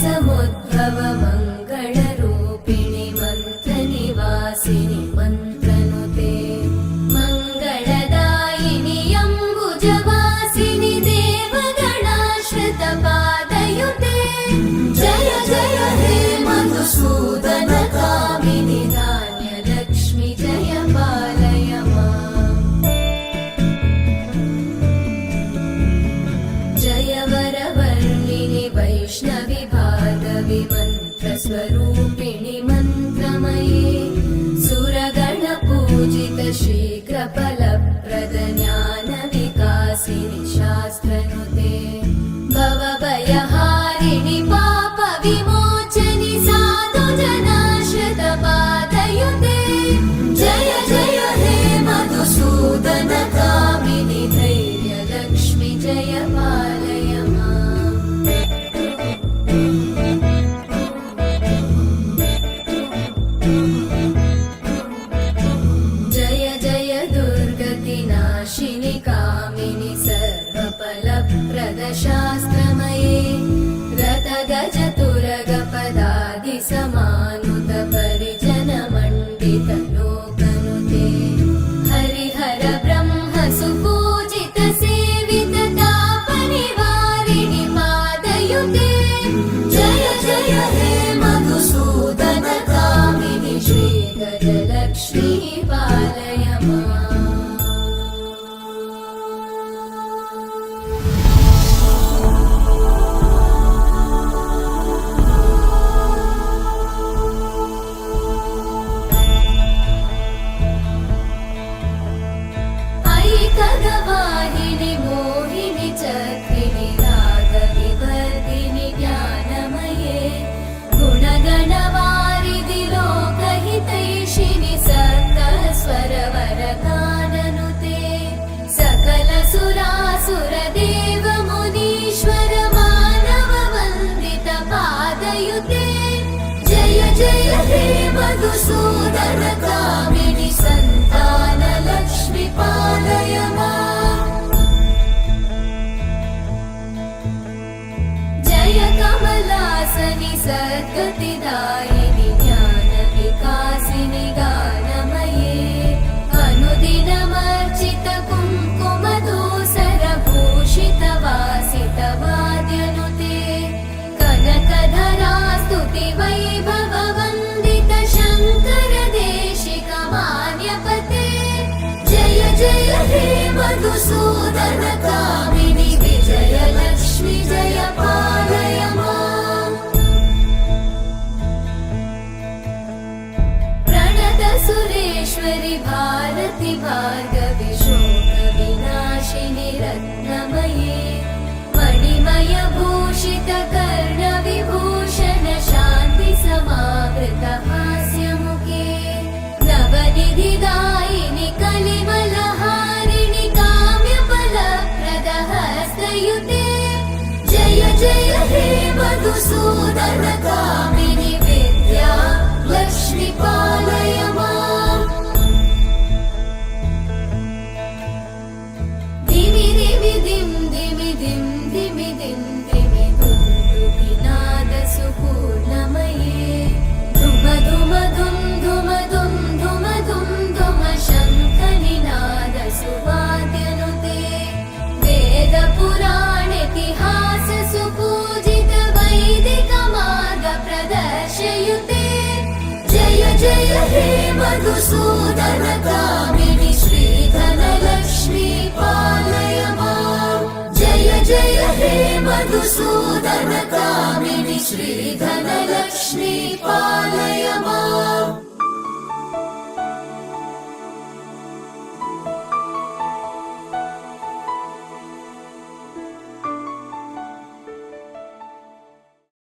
समुद्भव मङ्गलरूपिणि मन्त्रनिवासिनि मन्त्रनुते मङ्गलदायिनि अम्बुजवासिनि देवगणाश्रितपादयुते जय जय हे मधुसूदनकामिनि धान्यलक्ष्मि जय पालय माम् जय वरवर्णिनि वैष्णवि भार्गवि मन्त्रस्वरूपिणि मन्त्रमये सुरगणपूजित शीघ्रफलप्रद ज्ञानविकासिनि शास्त्रनुते भवभयहारिणि पापविमोचनि साधुजनाश्रितपादयुते जय जय हे मधुसूदनकामिनि धैर्यलक्ष्मि जय पालय माम् जय जय दुर्गतिनाशिनि कामिनि सर्वफलप्रद शास्त्रमये रथगजतुरगपदादिसमानुत परिजनमण्डित लोकनुते हरिहर ब्रह्म सुपूजित सेवित तापनिवारिणि पादयुते जय जय हे मधुसूदनकामिनि श्रीगजलक्ष्मी पालय माम् ऐकगवाहिनि मोहिनि चक्रिणि रागविवर्धिनि ज्ञानमये गुणगणवारिधि लोकहितैषिणि सप्तस्वरवरगाननुते सकलसुरासुरदेव मुनीश्वर मानववन्दित पादयुते जय जय हे मधुसूदनकामिनि सन्तानलक्ष्मि पालय माम् जय कमलासनि सद्गतिदायिनि ज्ञानविकासिनि गानमये अनुदिनमर्चित कुङ्कुमधूसरभूषित वासित वाद्यनुते कनकधरा स्तुति वैभव वन्दित शङ्कर देशिक मान्यपते जय जय हे मधुसूदनकामिनि विजयलक्ष्मि जय पालय माम् प्रणत सुरेश्वरि भारति भार्गवि शोकविनाशिनि रत्नमये मणिमय भूषित कर्णविभूषण शान्ति समावृत हास्यमुखे नवनिधिदायिनि कलिमलहारिणि काम्यफलप्रद हस्तयुते जय जय हे मधुसूदनकामिनि विद्या लक्ष्मि पालय माम् धिमि धिमि धिं धिमि धिं धिमि धिं धिमि दुन्दुभिनादसुपूर्णमये धुम धुम धुं धुम धुं धुम धुं धुम शङ्खनिनाद सुवाद्यनुते वेदपुराणेतिहास सुपूजित वैदिक मार्ग प्रदर्शयुते जय जय हे मधुसूदनकामिनि श्रीधनलक्ष्मी पालय माम् जय जय हे मधुसूदनकामिनि श्रीधनलक्ष्मी पालय माम्।